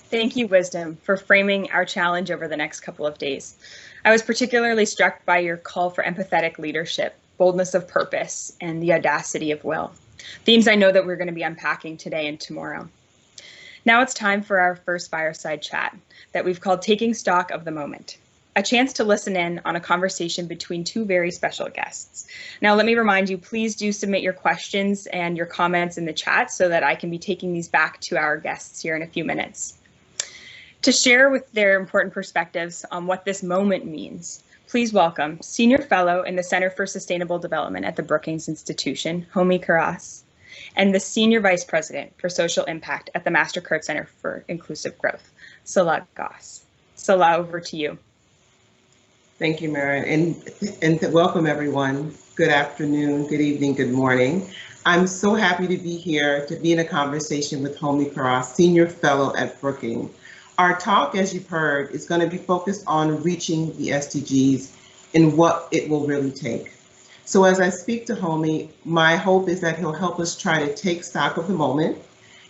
Thank you, Wisdom, for framing our challenge over the next couple of days. I was particularly struck by your call for empathetic leadership, boldness of purpose, and the audacity of will. Themes I know that we're going to be unpacking today and tomorrow. Now it's time for our first fireside chat that we've called Taking Stock of the Moment, a chance to listen in on a conversation between two very special guests. Now, let me remind you, please do submit your questions and your comments in the chat so that I can be taking these back to our guests here in a few minutes. To share with their important perspectives on what this moment means, please welcome Senior Fellow in the Center for Sustainable Development at the Brookings Institution, Homi Kharas, and the Senior Vice President for Social Impact at the Mastercard Center for Inclusive Growth, Salah Goss. Salah, over to you. Thank you, Mara, and welcome everyone. Good afternoon, good evening, good morning. I'm so happy to be here to be in a conversation with Homi Kharas, Senior Fellow at Brookings. Our talk, as you've heard, is going to be focused on reaching the SDGs and what it will really take. So as I speak to Homi, my hope is that he'll help us try to take stock of the moment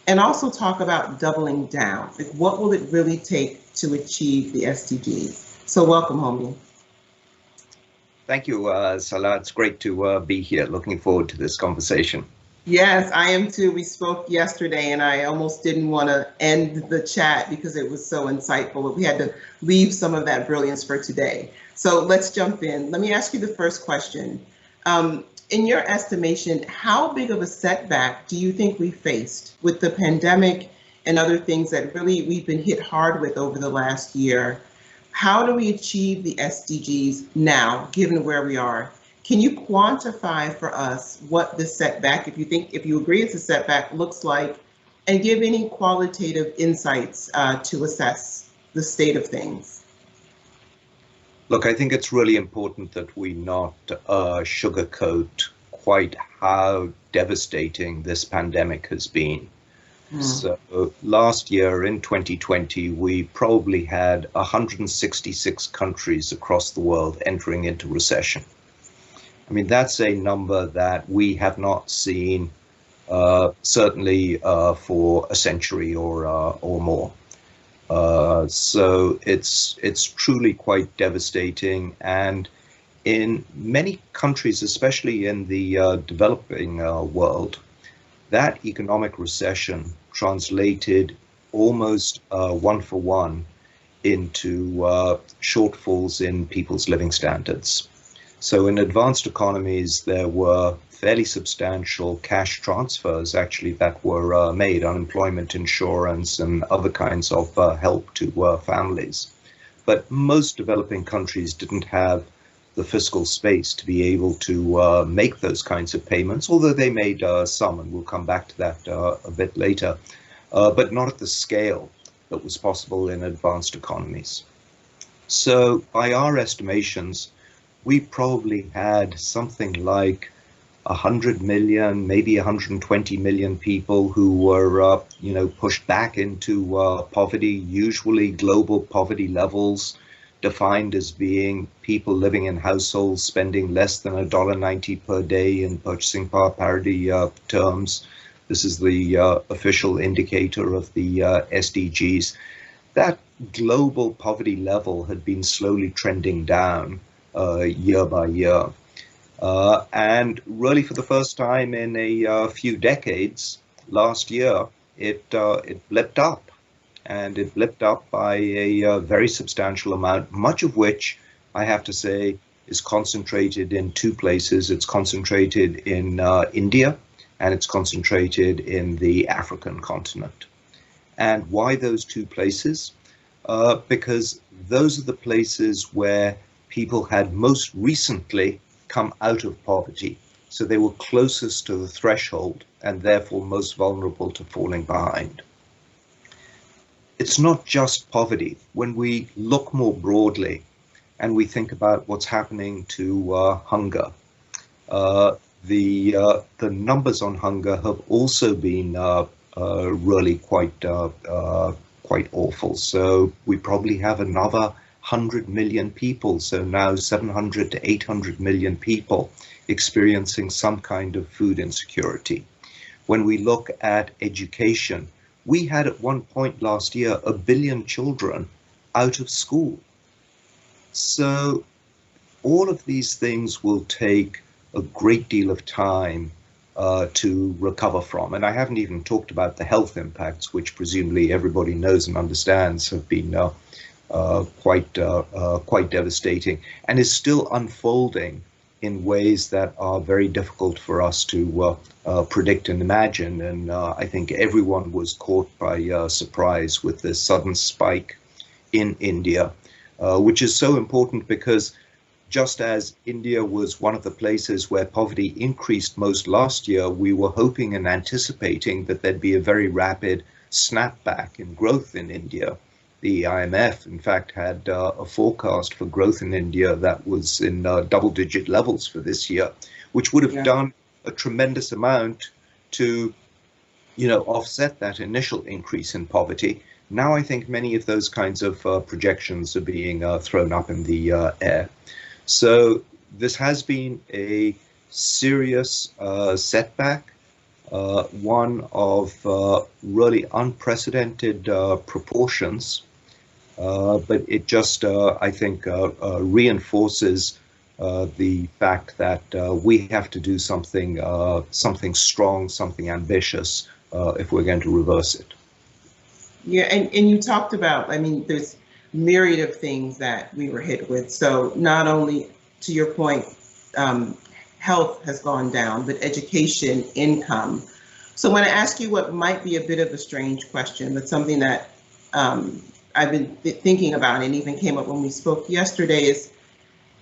and also talk about doubling down. Like, what will it really take to achieve the SDGs? So welcome, Homi. Thank you, Salah. It's great to be here. Looking forward to this conversation. Yes, I am too. We spoke yesterday and I almost didn't want to end the chat because it was so insightful, but we had to leave some of that brilliance for today. So let's jump in. Let me ask you the first question. In your estimation, how big of a setback do you think we faced with the pandemic and other things that really we've been hit hard with over the last year? How do we achieve the SDGs now, given where we are? Can you quantify for us what the setback, if you agree it's a setback, looks like, and give any qualitative insights to assess the state of things? Look, I think it's really important that we not sugarcoat quite how devastating this pandemic has been. So last year in 2020, we probably had 166 countries across the world entering into recession. I mean, that's a number that we have not seen certainly for a century or more. So it's truly quite devastating. And in many countries, especially in the developing world, that economic recession translated almost one-for-one into shortfalls in people's living standards. So in advanced economies, there were fairly substantial cash transfers actually that were made, unemployment insurance and other kinds of help to families. But most developing countries didn't have the fiscal space to be able to make those kinds of payments, although they made some, and we'll come back to that a bit later, but not at the scale that was possible in advanced economies. So by our estimations, we probably had something like 100 million, maybe 120 million people who were, pushed back into poverty, usually global poverty levels, defined as being people living in households spending less than $1.90 per day in purchasing power parity terms. This is the official indicator of the SDGs. That global poverty level had been slowly trending down year by year. And really for the first time in a few decades, last year, it blipped up. And it blipped up by a very substantial amount, much of which, I have to say, is concentrated in two places. It's concentrated in India, and it's concentrated in the African continent. And why those two places? Because those are the places where people had most recently come out of poverty. So they were closest to the threshold and therefore most vulnerable to falling behind. It's not just poverty. When we look more broadly and we think about what's happening to hunger, the numbers on hunger have also been really quite awful. So we probably have another 100 million people, so now 700 to 800 million people experiencing some kind of food insecurity. When we look at education, We had at one point last year 1 billion children out of school. So all of these things will take a great deal of time to recover from. And I haven't even talked about the health impacts, which presumably everybody knows and understands have been quite devastating, and is still unfolding in ways that are very difficult for us to predict and imagine. And I think everyone was caught by surprise with this sudden spike in India, which is so important because just as India was one of the places where poverty increased most last year, we were hoping and anticipating that there'd be a very rapid snapback in growth in India. The IMF, in fact, had a forecast for growth in India that was in double-digit levels for this year, which would have done a tremendous amount to, offset that initial increase in poverty. Now I think many of those kinds of projections are being thrown up in the air. So this has been a serious setback, one of really unprecedented proportions. But it just, I think, reinforces the fact that we have to do something strong, something ambitious, if we're going to reverse it. Yeah, and you talked about, there's myriad of things that we were hit with. So not only, to your point, health has gone down, but education, income. So I want to ask you what might be a bit of a strange question, but something that I've been thinking about and even came up when we spoke yesterday is,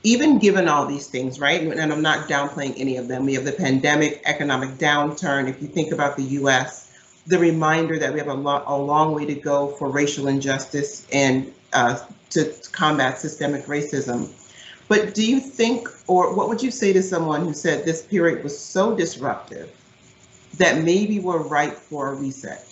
even given all these things, right? And I'm not downplaying any of them. We have the pandemic, economic downturn. If you think about the US, the reminder that we have a long way to go for racial injustice and to combat systemic racism. But do you think, or what would you say to someone who said this period was so disruptive that maybe we're ripe for a reset?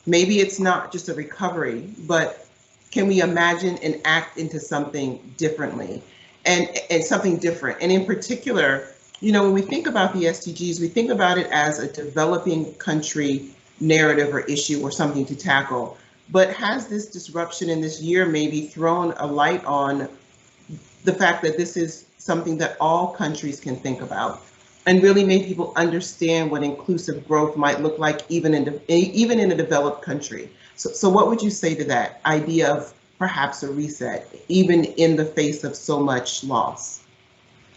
Maybe it's not just a recovery, but can we imagine and act into something differently and something different? And in particular, when we think about the SDGs, we think about it as a developing country narrative or issue or something to tackle. But has this disruption in this year maybe thrown a light on the fact that this is something that all countries can think about, and really made people understand what inclusive growth might look like even in a developed country? So what would you say to that idea of perhaps a reset, even in the face of so much loss?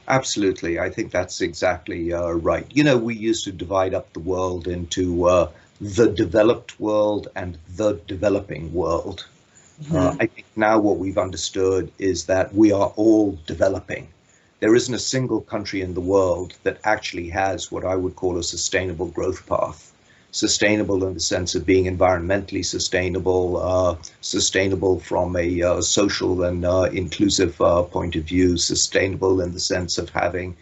Absolutely. I think that's exactly right. We used to divide up the world into the developed world and the developing world. Mm-hmm. I think now what we've understood is that we are all developing. There isn't a single country in the world that actually has what I would call a sustainable growth path. Sustainable in the sense of being environmentally sustainable, sustainable from a social and inclusive point of view, sustainable in the sense of having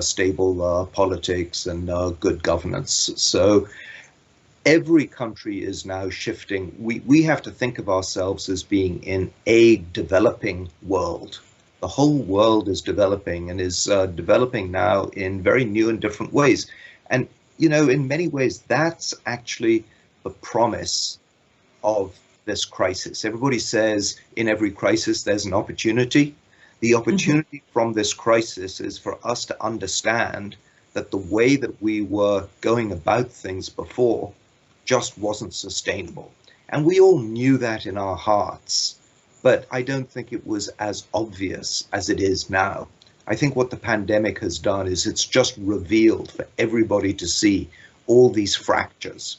stable politics and good governance. So every country is now shifting. We have to think of ourselves as being in a developing world. The whole world is developing and is developing now in very new and different ways. And in many ways, that's actually the promise of this crisis. Everybody says in every crisis, there's an opportunity. The opportunity from this crisis is for us to understand that the way that we were going about things before just wasn't sustainable. And we all knew that in our hearts, but I don't think it was as obvious as it is now. I think what the pandemic has done is it's just revealed for everybody to see all these fractures.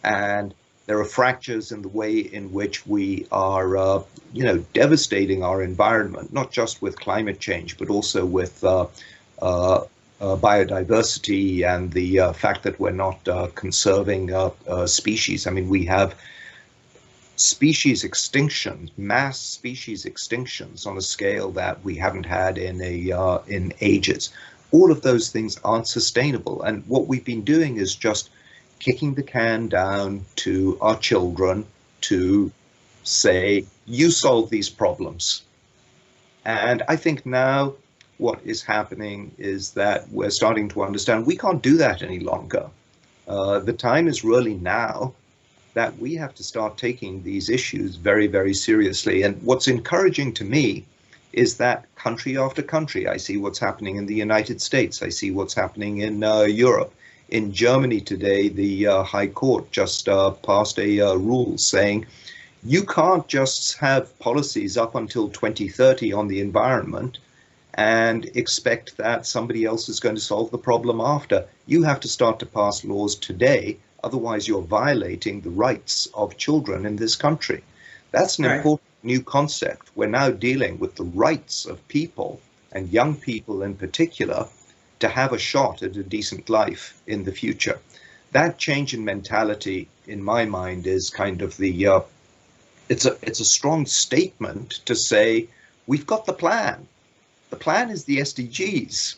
And there are fractures in the way in which we are, devastating our environment, not just with climate change, but also with biodiversity and the fact that we're not conserving species. I mean, we have species extinction, mass species extinctions on a scale that we haven't had in ages. All of those things aren't sustainable. And what we've been doing is just kicking the can down to our children to say, you solve these problems. And I think now what is happening is that we're starting to understand we can't do that any longer. The time is really now that we have to start taking these issues very, very seriously. And what's encouraging to me is that country after country, I see what's happening in the United States, I see what's happening in Europe. In Germany today, the High Court just passed a rule saying you can't just have policies up until 2030 on the environment and expect that somebody else is going to solve the problem after. You have to start to pass laws today, otherwise you're violating the rights of children in this country. That's an important new concept. We're now dealing with the rights of people, and young people in particular, to have a shot at a decent life in the future. That change in mentality, in my mind, is kind of the, it's a strong statement to say, we've got the plan. The plan is the SDGs.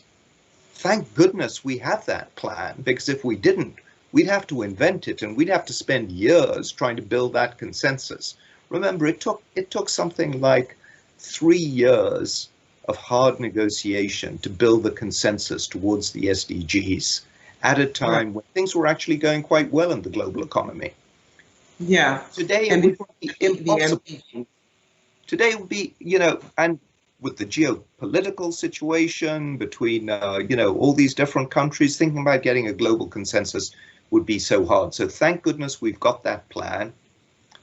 Thank goodness we have that plan, because if we didn't, we'd have to invent it and we'd have to spend years trying to build that consensus. Remember, it took something like 3 years of hard negotiation to build the consensus towards the SDGs at a time when things were actually going quite well in the global economy. Yeah. Today it would be impossible. Today would be, and with the geopolitical situation between, all these different countries, thinking about getting a global consensus would be so hard. So thank goodness we've got that plan.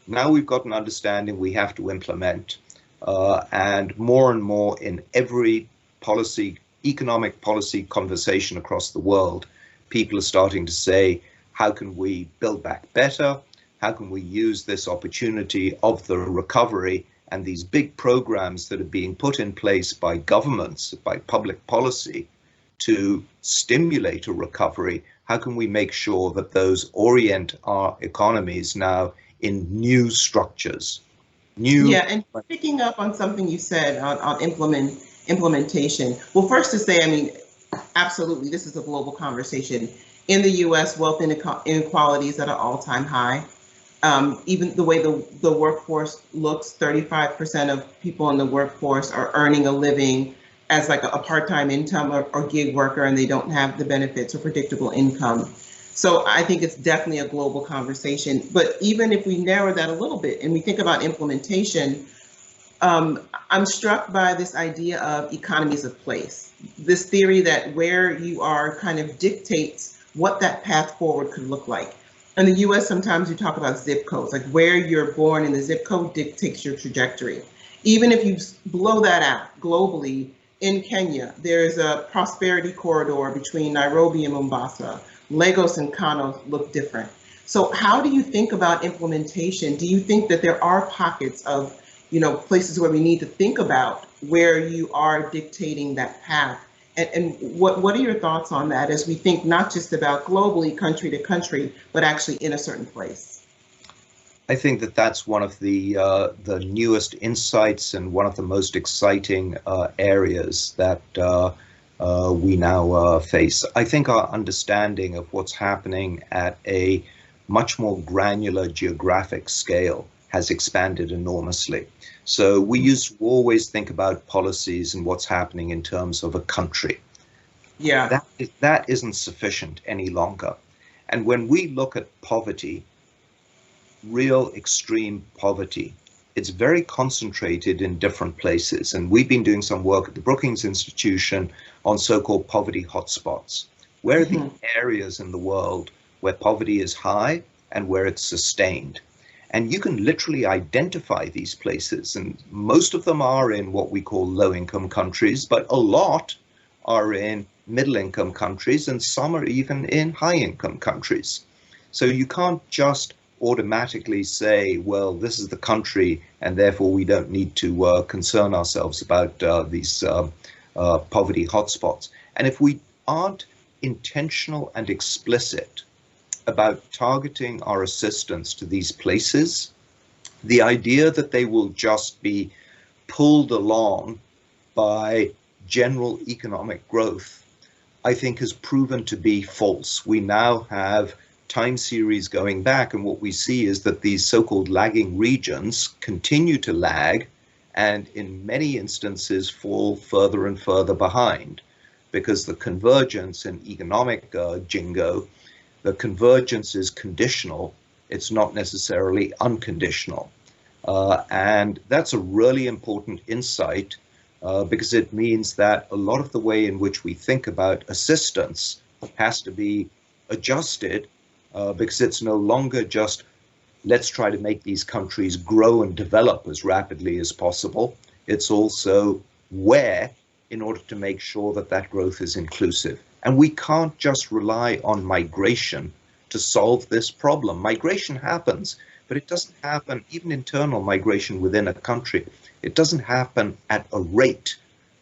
Now we've got an understanding we have to implement. And more in every policy, economic policy conversation across the world, people are starting to say, how can we build back better? How can we use this opportunity of the recovery and these big programs that are being put in place by governments, by public policy, to stimulate a recovery? How can we make sure that those orient our economies now in new structures? And picking up on something you said on implementation. Well, first to say, absolutely, this is a global conversation. In the U.S., wealth inequality is at an all-time high. Even the way the workforce looks, 35% of people in the workforce are earning a living as like a part-time income or gig worker, and they don't have the benefits or predictable income. So I think it's definitely a global conversation. But even if we narrow that a little bit and we think about implementation, I'm struck by this idea of economies of place. This theory that where you are kind of dictates what that path forward could look like. In the US, sometimes you talk about zip codes, like where you're born in the zip code dictates your trajectory. Even if you blow that out globally, in Kenya, there's a prosperity corridor between Nairobi and Mombasa. Lagos and Kano look different. So how do you think about implementation? Do you think that there are pockets of, places where we need to think about where you are dictating that path? And what are your thoughts on that as we think not just about globally, country to country, but actually in a certain place? I think that that's one of the newest insights and one of the most exciting areas that we now face. I think our understanding of what's happening at a much more granular geographic scale has expanded enormously. So we used to always think about policies and what's happening in terms of a country. Yeah. That isn't sufficient any longer. And when we look at poverty, real extreme poverty, it's very concentrated in different places. And we've been doing some work at the Brookings Institution on so-called poverty hotspots. Where are the areas in the world where poverty is high and where it's sustained? And you can literally identify these places. And most of them are in what we call low-income countries, but a lot are in middle-income countries, and some are even in high-income countries. So you can't just automatically say, well, this is the country, and therefore we don't need to concern ourselves about these poverty hotspots. And if we aren't intentional and explicit about targeting our assistance to these places, the idea that they will just be pulled along by general economic growth, I think has proven to be false. We now have time series going back, and what we see is that these so-called lagging regions continue to lag, and in many instances fall further and further behind, because the convergence in economic jingo, the convergence is conditional It's not necessarily unconditional. And that's a really important insight because it means that a lot of the way in which we think about assistance has to be adjusted because it's no longer just let's try to make these countries grow and develop as rapidly as possible. It's also where in order to make sure that that growth is inclusive. And we can't just rely on migration to solve this problem. Migration happens, but it doesn't happen, even internal migration within a country, it doesn't happen at a rate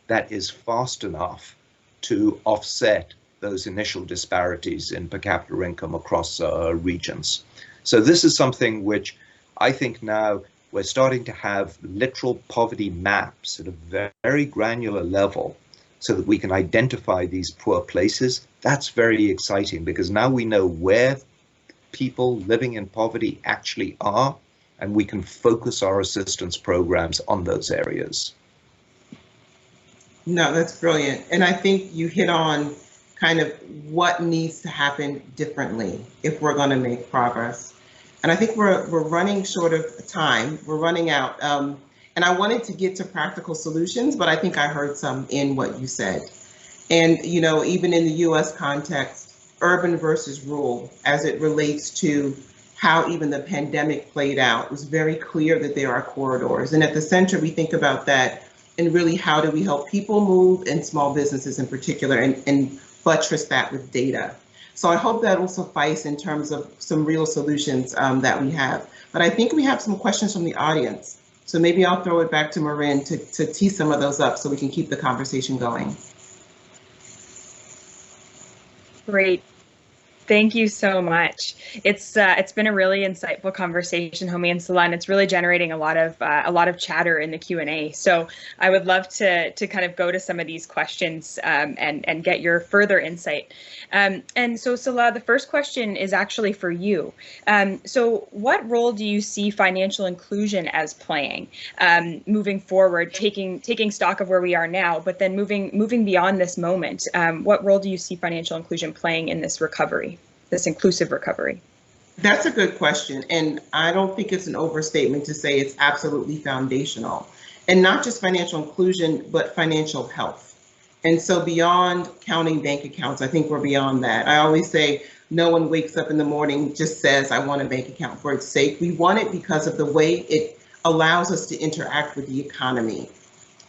that is fast enough to offset those initial disparities in per capita income across regions. So this is something which I think now we're starting to have literal poverty maps at a very granular level so that we can identify these poor places. That's very exciting because now we know where people living in poverty actually are, and we can focus our assistance programs on those areas. No, that's brilliant. And I think you hit on kind of what needs to happen differently if we're going to make progress. And I think we're running short of time. We're running out. And I wanted to get to practical solutions, but I think I heard some in what you said. And, you know, even in the US context, urban versus rural, as it relates to how even the pandemic played out, it was very clear that there are corridors. And at the center, we think about that and really how do we help people move and small businesses in particular and buttress that with data. So I hope that will suffice in terms of some real solutions that we have. But I think we have some questions from the audience. So maybe I'll throw it back to Marin to tee some of those up so we can keep the conversation going. Great. Thank you so much. It's been a really insightful conversation, Homi and Salah, and it's really generating a lot of chatter in the Q&A. So I would love to kind of go to some of these questions and get your further insight. And so Salah, the first question is actually for you. So what role do you see financial inclusion as playing moving forward, taking stock of where we are now, but then moving beyond this moment? What role do you see financial inclusion playing in this recovery, this inclusive recovery? That's a good question. And I don't think it's an overstatement to say it's absolutely foundational. And not just financial inclusion, but financial health. And so beyond counting bank accounts, I think we're beyond that. I always say no one wakes up in the morning, just says, I want a bank account for its sake. We want it because of the way it allows us to interact with the economy.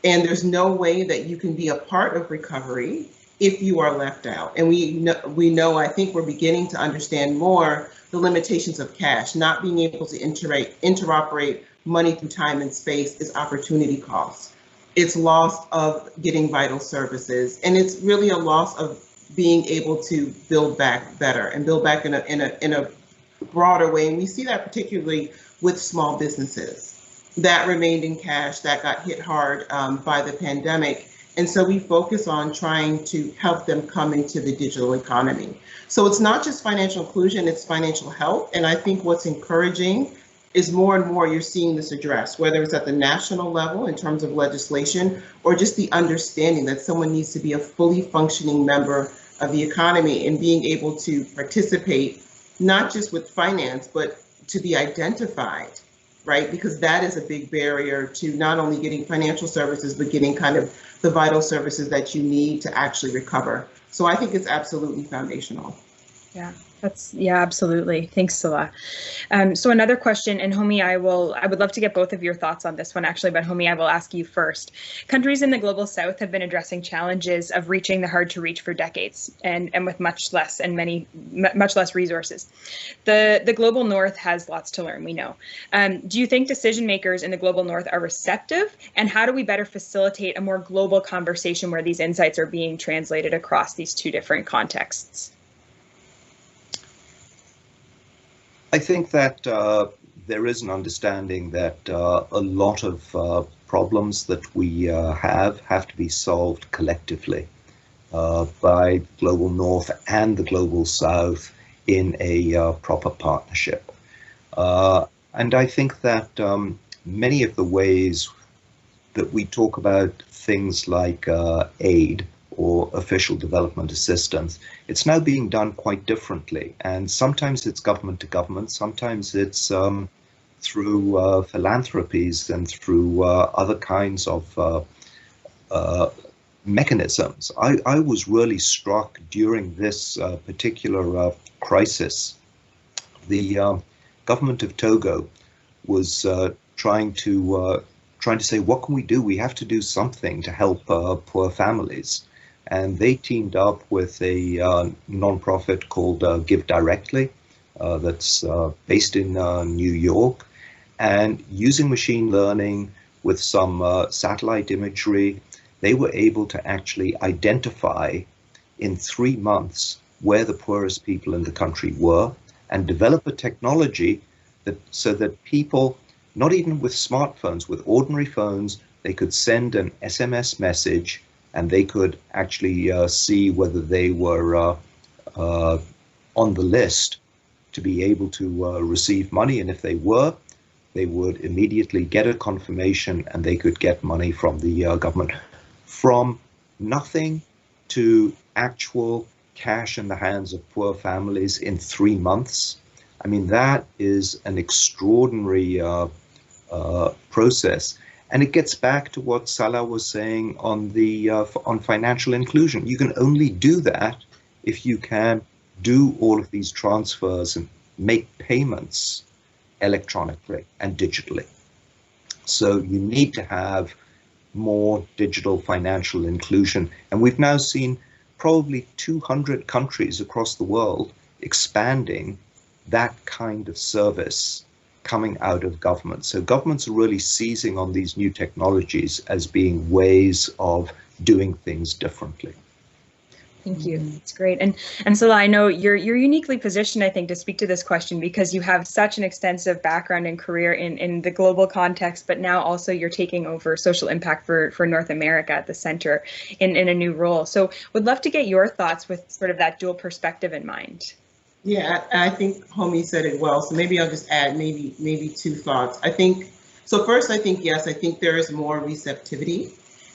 And there's no way that you can be a part of recovery if you are left out. And we know, I think we're beginning to understand more the limitations of cash. Not being able to interoperate money through time and space is opportunity cost. It's loss of getting vital services, and it's really a loss of being able to build back better and build back in a broader way. And we see that particularly with small businesses that remained in cash, that got hit hard by the pandemic. And so we focus on trying to help them come into the digital economy. So it's not just financial inclusion, it's financial health. And I think what's encouraging is more and more you're seeing this addressed, whether it's at the national level in terms of legislation or just the understanding that someone needs to be a fully functioning member of the economy and being able to participate, not just with finance, but to be identified, right? Because that is a big barrier to not only getting financial services, but getting kind of the vital services that you need to actually recover. So I think it's absolutely foundational. Yeah, absolutely. Thanks, Salah. So another question, and Homi, I would love to get both of your thoughts on this one actually, but Homi, I will ask you first. Countries in the global south have been addressing challenges of reaching the hard to reach for decades and with much less resources. The global north has lots to learn, we know. Do you think decision makers in the global north are receptive, and how do we better facilitate a more global conversation where these insights are being translated across these two different contexts? I think that there is an understanding that a lot of problems that we have to be solved collectively by the global north and the global south in a proper partnership. And I think that many of the ways that we talk about things like aid or official development assistance. It's now being done quite differently, and sometimes it's government to government, sometimes it's through philanthropies and through other kinds of mechanisms. I was really struck during this particular crisis. The government of Togo was trying to say, what can we do? We have to do something to help poor families. And they teamed up with a non-profit called Give Directly, that's based in New York, and using machine learning with some satellite imagery, they were able to actually identify in 3 months where the poorest people in the country were and develop a technology that so that people, not even with smartphones, with ordinary phones, they could send an SMS message and they could actually see whether they were on the list to be able to receive money. And if they were, they would immediately get a confirmation and they could get money from the government. From nothing to actual cash in the hands of poor families in 3 months. I mean, that is an extraordinary process. And it gets back to what Salah was saying on the on financial inclusion. You can only do that if you can do all of these transfers and make payments electronically and digitally. So you need to have more digital financial inclusion. And we've now seen probably 200 countries across the world expanding that kind of service coming out of government. So governments are really seizing on these new technologies as being ways of doing things differently. Thank you. It's great. And Salah, I know you're uniquely positioned, I think, to speak to this question because you have such an extensive background and career in the global context, but now also you're taking over social impact for North America at the center in a new role. So would love to get your thoughts with sort of that dual perspective in mind. Yeah, I think Homi said it well. So maybe I'll just add maybe 2 thoughts. I think, so first, I think, yes, I think there is more receptivity.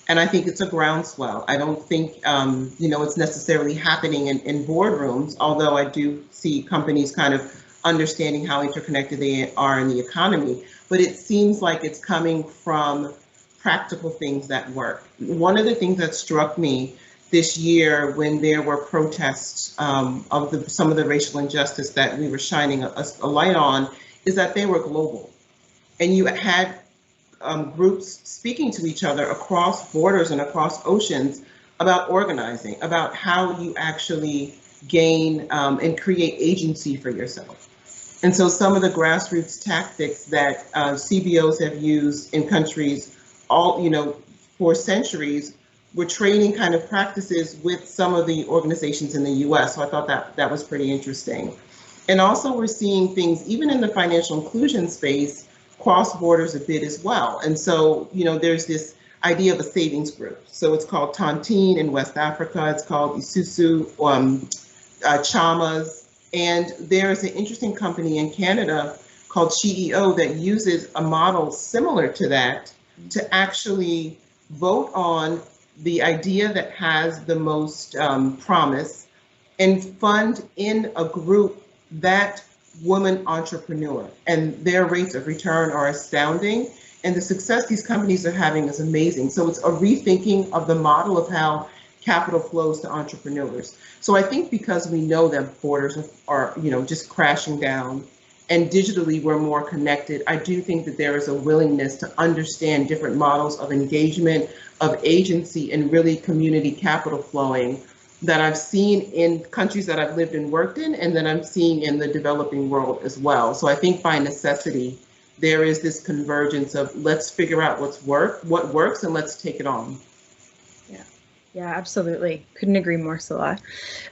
And I think it's a groundswell. I don't think, it's necessarily happening in boardrooms, although I do see companies kind of understanding how interconnected they are in the economy. But it seems like it's coming from practical things that work. One of the things that struck me this year when there were protests of some of the racial injustice that we were shining a light on is that they were global. And you had groups speaking to each other across borders and across oceans about organizing, about how you actually gain and create agency for yourself. And so some of the grassroots tactics that CBOs have used in countries for centuries were training kind of practices with some of the organizations in the US. So I thought that was pretty interesting. And also we're seeing things, even in the financial inclusion space, cross borders a bit as well. And so, there's this idea of a savings group. So it's called Tontine in West Africa. It's called Isusu Chamas. And there's an interesting company in Canada called CEO that uses a model similar to that to actually vote on the idea that has the most promise and fund in a group that woman entrepreneur, and their rates of return are astounding. And the success these companies are having is amazing. So it's a rethinking of the model of how capital flows to entrepreneurs. So I think because we know that borders are just crashing down and digitally we're more connected, I do think that there is a willingness to understand different models of engagement, of agency, and really community capital flowing that I've seen in countries that I've lived and worked in, and that I'm seeing in the developing world as well. So I think by necessity, there is this convergence of let's figure out what works, and let's take it on. Yeah, absolutely. Couldn't agree more, Salah.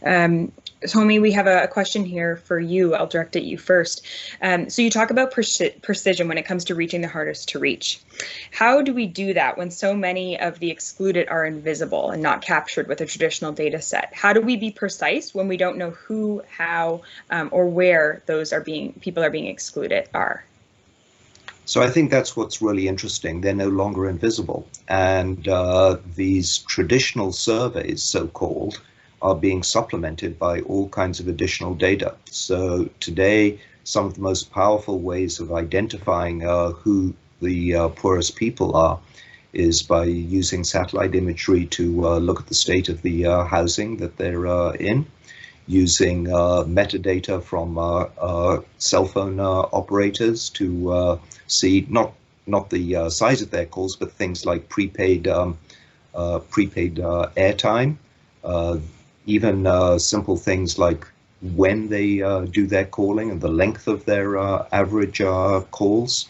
Homi, we have a question here for you. I'll direct it at you first. So you talk about precision when it comes to reaching the hardest to reach. How do we do that when so many of the excluded are invisible and not captured with a traditional data set? How do we be precise when we don't know who, how, or where those people are being excluded are? So I think that's what's really interesting. They're no longer invisible. And these traditional surveys, so-called, are being supplemented by all kinds of additional data. So today, some of the most powerful ways of identifying who the poorest people are is by using satellite imagery to look at the state of the housing that they're in, using metadata from cell phone operators to see not the size of their calls, but things like prepaid airtime, even simple things like when they do their calling and the length of their average calls.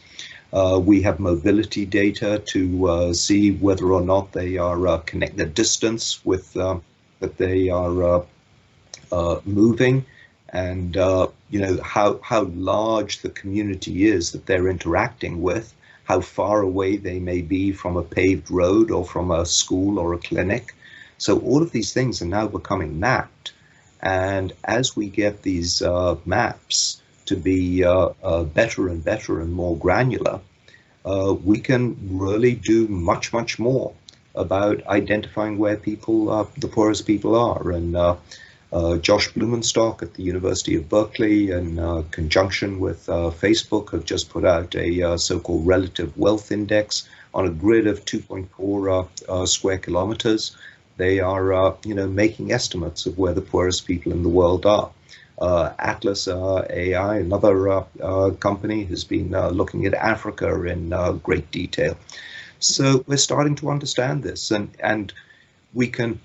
We have mobility data to see whether or not they are the distance with that they are moving, and how large the community is that they're interacting with, how far away they may be from a paved road or from a school or a clinic. So all of these things are now becoming mapped, and as we get these maps to be better and better and more granular, we can really do much more about identifying where people, the poorest people are. And Josh Blumenstock at the University of Berkeley, in conjunction with Facebook, have just put out a so-called relative wealth index on a grid of 2.4 square kilometers. They are, making estimates of where the poorest people in the world are. Atlas AI, another company, has been looking at Africa in great detail. So we're starting to understand this, and we can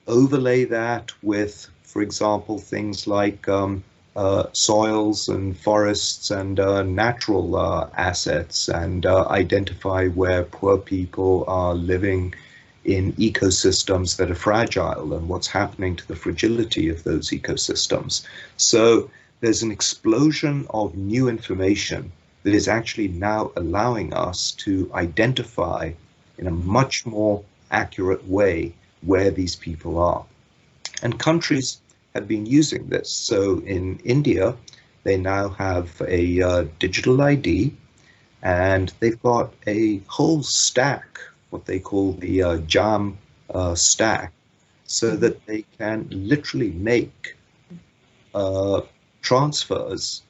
overlay that with, for example, things like soils and forests and natural assets, and identify where poor people are living in ecosystems that are fragile and what's happening to the fragility of those ecosystems. So there's an explosion of new information that is actually now allowing us to identify in a much more accurate way where these people are. And countries have been using this. So in India, they now have a digital ID, and they've got a whole stack, what they call the JAM stack, so that they can literally make transfers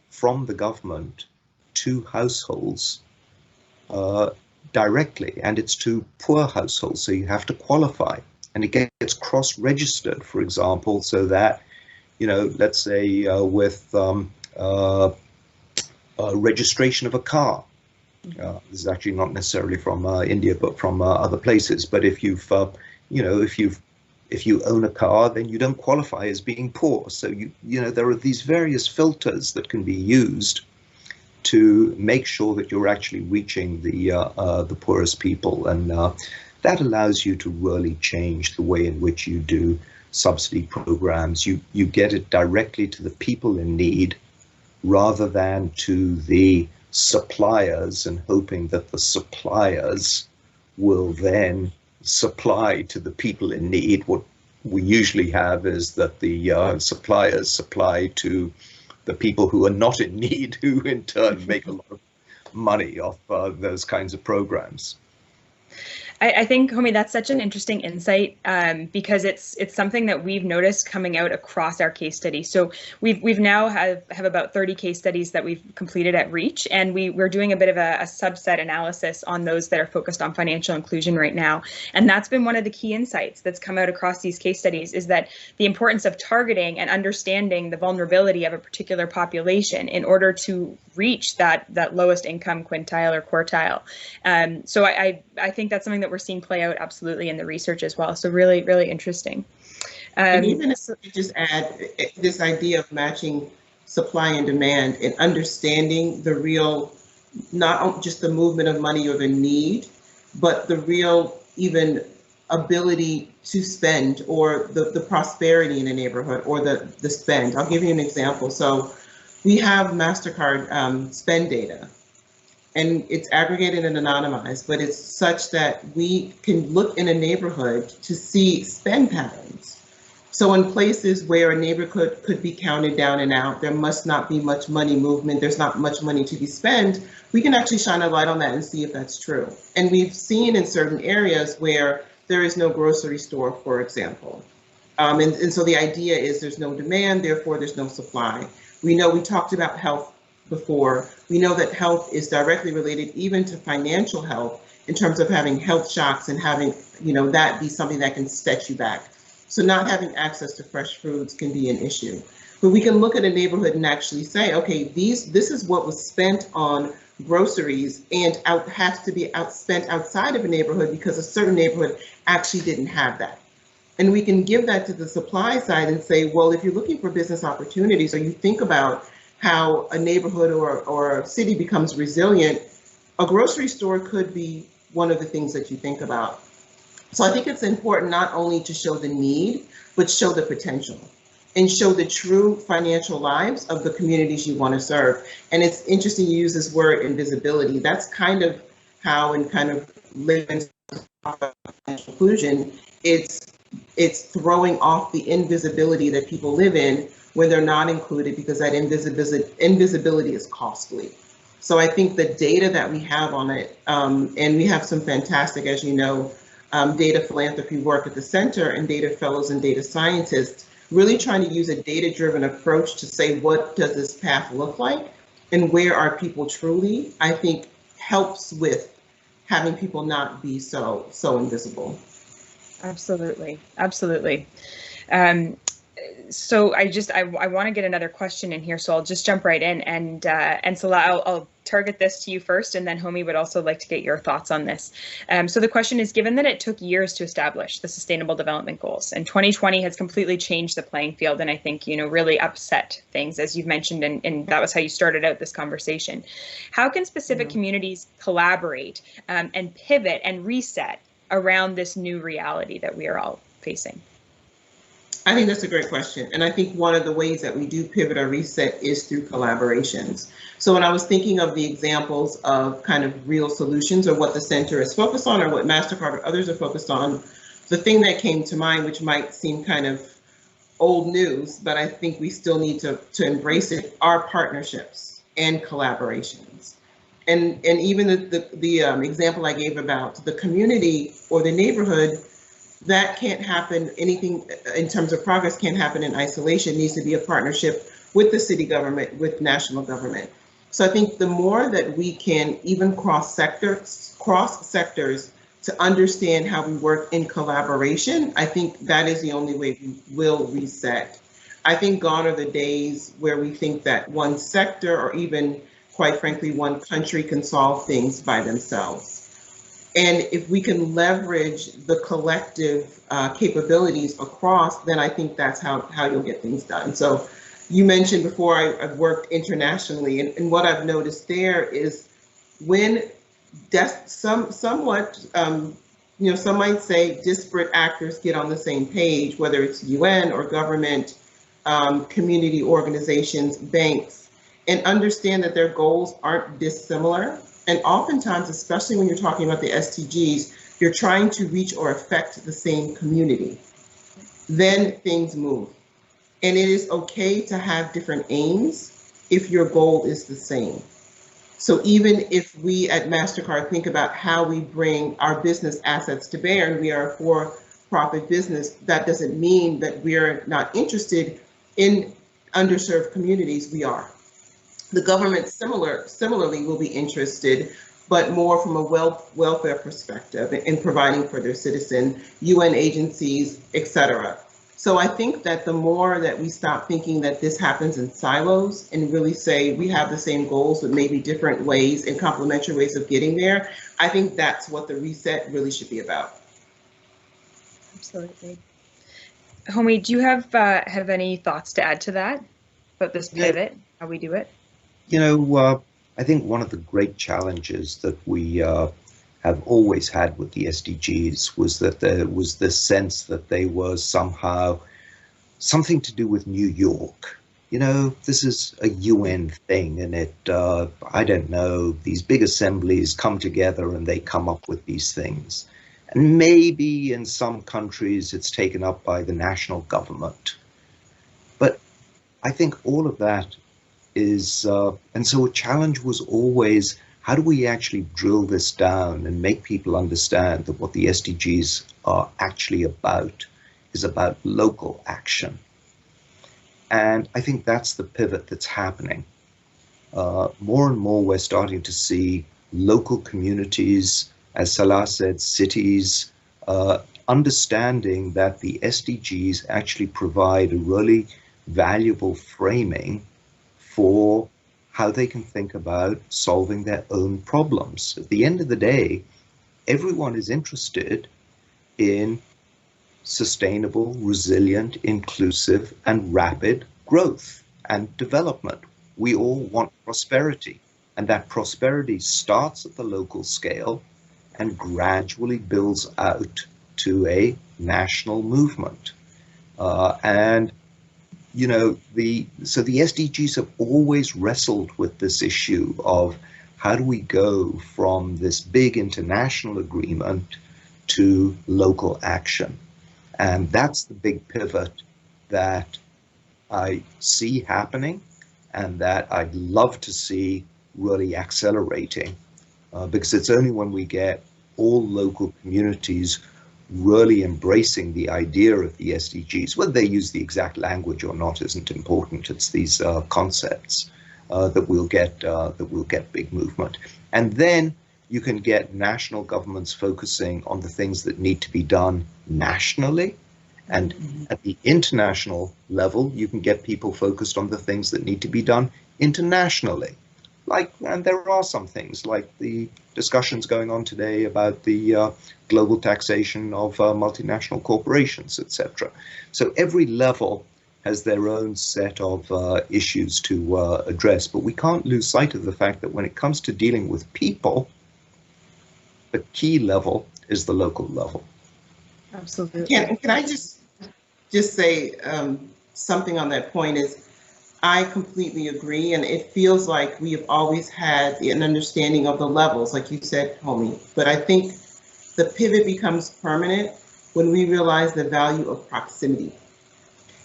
from the government to households directly, and it's to poor households, so you have to qualify, and it gets cross-registered, for example, so that, let's say with registration of a car. This is actually not necessarily from India, but from other places. But if you've, if you own a car, then you don't qualify as being poor. So there are these various filters that can be used to make sure that you're actually reaching the poorest people, and that allows you to really change the way in which you do subsidy programs. You get it directly to the people in need, rather than to the suppliers and hoping that the suppliers will then supply to the people in need. What we usually have is that the suppliers supply to the people who are not in need, who in turn make a lot of money off those kinds of programs. I think, Homi, that's such an interesting insight, because it's something that we've noticed coming out across our case study. So we've now have about 30 case studies that we've completed at Reach, and we're doing a bit of a subset analysis on those that are focused on financial inclusion right now. And that's been one of the key insights that's come out across these case studies, is that the importance of targeting and understanding the vulnerability of a particular population in order to reach that lowest income quintile or quartile. So I think that's something that we're seeing play out absolutely in the research as well. So really, really interesting. And even if you just add this idea of matching supply and demand and understanding the real, not just the movement of money or the need, but the real even ability to spend, or the prosperity in a neighborhood, or the spend. I'll give you an example. So we have Mastercard spend data, and it's aggregated and anonymized, but it's such that we can look in a neighborhood to see spend patterns. So in places where a neighborhood could be counted down and out, there must not be much money movement, there's not much money to be spent, we can actually shine a light on that and see if that's true. And we've seen in certain areas where there is no grocery store, for example. And so the idea is there's no demand, therefore there's no supply. We know, we talked about health before. We know that health is directly related even to financial health in terms of having health shocks and having, that be something that can set you back. So not having access to fresh foods can be an issue. But we can look at a neighborhood and actually say, okay, this is what was spent on groceries and has to be spent outside of a neighborhood because a certain neighborhood actually didn't have that. And we can give that to the supply side and say, well, if you're looking for business opportunities or you think about how a neighborhood or a city becomes resilient, a grocery store could be one of the things that you think about. So I think it's important not only to show the need, but show the potential and show the true financial lives of the communities you want to serve. And it's interesting you use this word invisibility. That's kind of how, in kind of layman's conclusion, it's throwing off the invisibility that people live in when they're not included, because that invisibility is costly. So I think the data that we have on it, and we have some fantastic, as you know, data philanthropy work at the center and data fellows and data scientists, really trying to use a data-driven approach to say, what does this path look like and where are people truly, I think helps with having people not be so invisible. Absolutely, absolutely. So I want to get another question in here, so I'll just jump right in, and Salah, I'll target this to you first, and then Homi would also like to get your thoughts on this. So the question is, given that it took years to establish the Sustainable Development Goals, and 2020 has completely changed the playing field, and I think, really upset things, as you've mentioned, and that was how you started out this conversation. How can specific communities collaborate and pivot and reset around this new reality that we are all facing? I think that's a great question. And I think one of the ways that we do pivot or reset is through collaborations. So when I was thinking of the examples of kind of real solutions or what the center is focused on or what Mastercard or others are focused on, the thing that came to mind, which might seem kind of old news, but I think we still need to embrace it, are partnerships and collaborations. And even the example I gave about the community or the neighborhood, that can't happen, anything in terms of progress can't happen in isolation. It needs to be a partnership with the city government, with national government. So I think the more that we can even cross sectors to understand how we work in collaboration, I think that is the only way we will reset. I think gone are the days where we think that one sector or even, quite frankly, one country can solve things by themselves. And if we can leverage the collective capabilities across, then I think that's how you'll get things done. So you mentioned before I've worked internationally, and what I've noticed there is when some might say disparate actors get on the same page, whether it's UN or government, community organizations, banks, and understand that their goals aren't dissimilar. And oftentimes, especially when you're talking about the SDGs, you're trying to reach or affect the same community. Then things move. And it is okay to have different aims if your goal is the same. So even if we at Mastercard think about how we bring our business assets to bear, and we are a for-profit business, that doesn't mean that we're not interested in underserved communities. We are. The government similarly will be interested, but more from a welfare perspective in providing for their citizen, UN agencies, etc. So I think that the more that we stop thinking that this happens in silos and really say we have the same goals but maybe different ways and complementary ways of getting there, I think that's what the reset really should be about. Absolutely. Homi, do you have any thoughts to add to that, about this pivot, how we do it? I think one of the great challenges that we have always had with the SDGs was that there was this sense that they were somehow something to do with New York. This is a UN thing, and I don't know, these big assemblies come together and they come up with these things. And maybe in some countries it's taken up by the national government. But I think all of that is, and so a challenge was always, how do we actually drill this down and make people understand that what the SDGs are actually about is about local action? And I think that's the pivot that's happening. More and more we're starting to see local communities, as Salah said, cities, understanding that the SDGs actually provide a really valuable framing for how they can think about solving their own problems. At the end of the day, everyone is interested in sustainable, resilient, inclusive, and rapid growth and development. We all want prosperity, and that prosperity starts at the local scale and gradually builds out to a national movement. And you know, so the SDGs have always wrestled with this issue of how do we go from this big international agreement to local action. And that's the big pivot that I see happening and that I'd love to see really accelerating, because it's only when we get all local communities really embracing the idea of the SDGs, whether they use the exact language or not isn't important. It's these concepts that we'll get big movement. And then you can get national governments focusing on the things that need to be done nationally. And at the international level, you can get people focused on the things that need to be done internationally. And there are some things like the discussions going on today about the global taxation of multinational corporations, etc. So every level has their own set of issues to address, but we can't lose sight of the fact that when it comes to dealing with people, the key level is the local level. Absolutely. Can I just say something on that point is, I completely agree, and it feels like we have always had an understanding of the levels, like you said, Homi, but I think the pivot becomes permanent when we realize the value of proximity.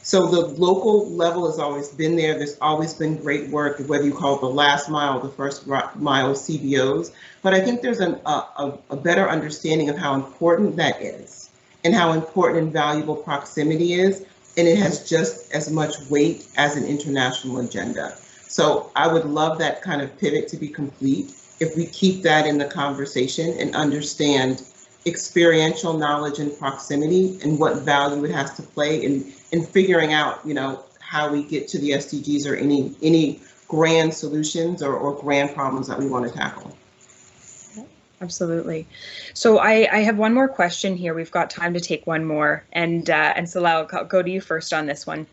So the local level has always been there. There's always been great work, whether you call it the last mile, the first mile CBOs, but I think there's a better understanding of how important that is and how important and valuable proximity is. And it has just as much weight as an international agenda. So I would love that kind of pivot to be complete if we keep that in the conversation and understand experiential knowledge and proximity and what value it has to play in figuring out, you know, how we get to the SDGs or any grand solutions or grand problems that we want to tackle. Absolutely. So I have one more question here. We've got time to take one more, and Salah, I'll go to you first on this one.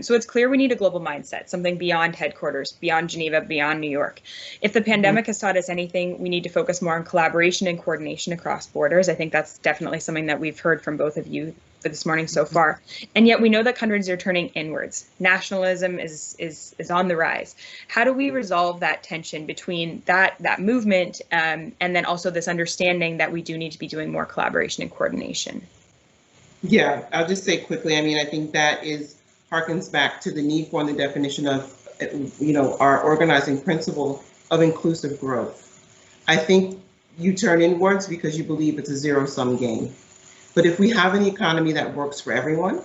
So it's clear we need a global mindset, something beyond headquarters, beyond Geneva, beyond New York. If the pandemic has taught us anything, we need to focus more on collaboration and coordination across borders. I think that's definitely something that we've heard from both of you for this morning so far. And yet we know that countries are turning inwards. Nationalism is on the rise. How do we resolve that tension between that movement and then also this understanding that we do need to be doing more collaboration and coordination? Yeah, I'll just say quickly, I mean, I think that harkens back to the need for the definition of, you know, our organizing principle of inclusive growth. I think you turn inwards because you believe it's a zero-sum game. But if we have an economy that works for everyone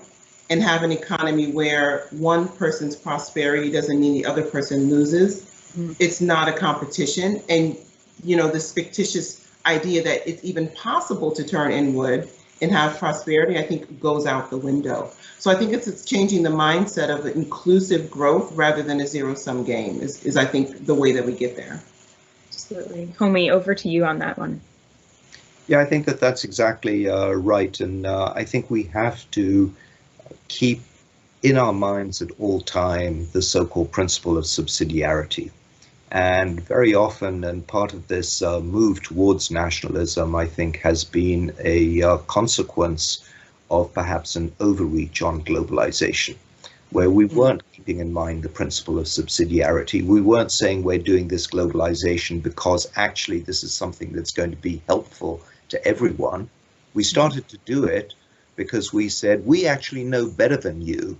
and have an economy where one person's prosperity doesn't mean the other person loses, it's not a competition. And, you know, this fictitious idea that it's even possible to turn inward and have prosperity, I think goes out the window. So I think it's changing the mindset of inclusive growth rather than a zero-sum game is I think the way that we get there. Absolutely. Homi, over to you on that one. Yeah, I think that's exactly right. And I think we have to keep in our minds at all time the so-called principle of subsidiarity. And very often, and part of this move towards nationalism, I think, has been a consequence of perhaps an overreach on globalization, where we weren't keeping in mind the principle of subsidiarity. We weren't saying we're doing this globalization because actually this is something that's going to be helpful to everyone. We started to do it because we said, we actually know better than you,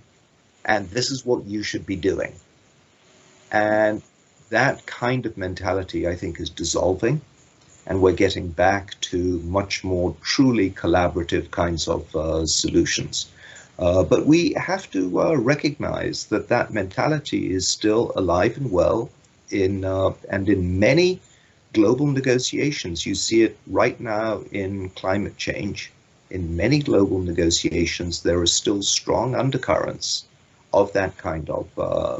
and this is what you should be doing. And that kind of mentality, I think, is dissolving, and we're getting back to much more truly collaborative kinds of solutions. But we have to recognize that that mentality is still alive and well and in many global negotiations. You see it right now in climate change. In many global negotiations, there are still strong undercurrents of that kind of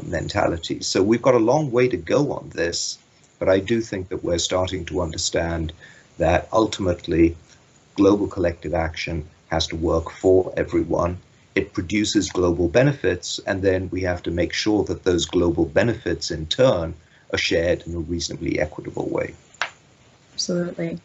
mentality. So we've got a long way to go on this, but I do think that we're starting to understand that ultimately global collective action has to work for everyone. It produces global benefits, and then we have to make sure that those global benefits in turn are shared in a reasonably equitable way. Absolutely.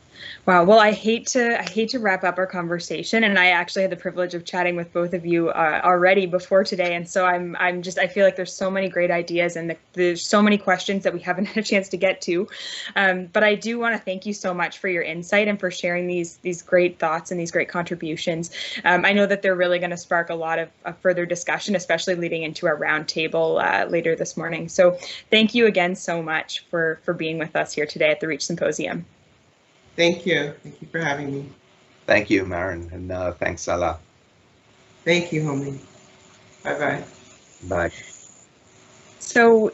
Wow. Well, I hate to wrap up our conversation, and I actually had the privilege of chatting with both of you already before today, and so I feel like there's so many great ideas, and there's so many questions that we haven't had a chance to get to. But I do want to thank you so much for your insight and for sharing these great thoughts and these great contributions. I know that they're really going to spark a lot of further discussion, especially leading into our roundtable later this morning. So thank you again so much for being with us here today at the Reach Symposium. Thank you. Thank you for having me. Thank you, Maren, and thanks, Salah. Thank you, Homi. Bye-bye. Bye. So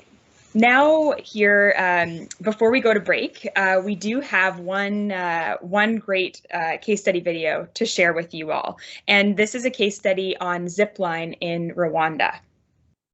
now here, before we go to break, we do have one great case study video to share with you all. And this is a case study on zipline in Rwanda.